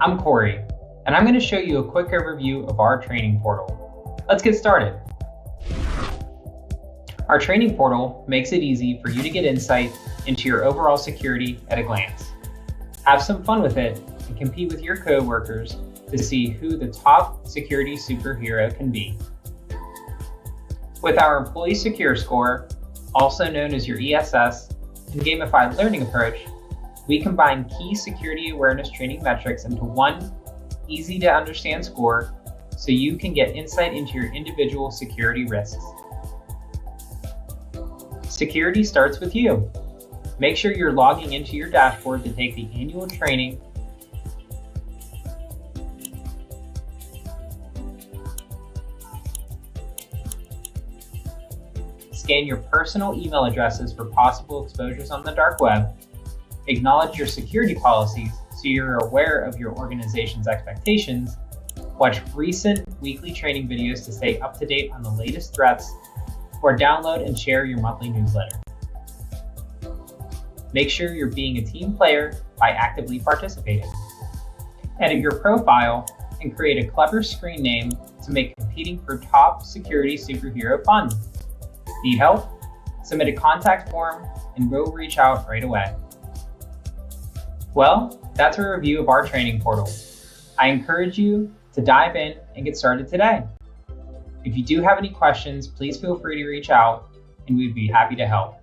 I'm Corey, and I'm going to show you a quick overview of our training portal. Let's get started. Our training portal makes it easy for you to get insight into your overall security at a glance. Have some fun with it and compete with your coworkers to see who the top security superhero can be. With our Employee Secure Score, also known as your ESS, and gamified learning approach, we combine key security awareness training metrics into one easy-to-understand score so you can get insight into your individual security risks. Security starts with you. Make sure you're logging into your dashboard to take the annual training. Scan your personal email addresses for possible exposures on the dark web. Acknowledge your security policies so you're aware of your organization's expectations. Watch recent weekly training videos to stay up to date on the latest threats, or download and share your monthly newsletter. Make sure you're being a team player by actively participating. Edit your profile and create a clever screen name to make competing for top security superhero fun. Need help? Submit a contact form and we'll reach out right away. Well, that's a review of our training portal. I encourage you to dive in and get started today. If you do have any questions, please feel free to reach out and we'd be happy to help.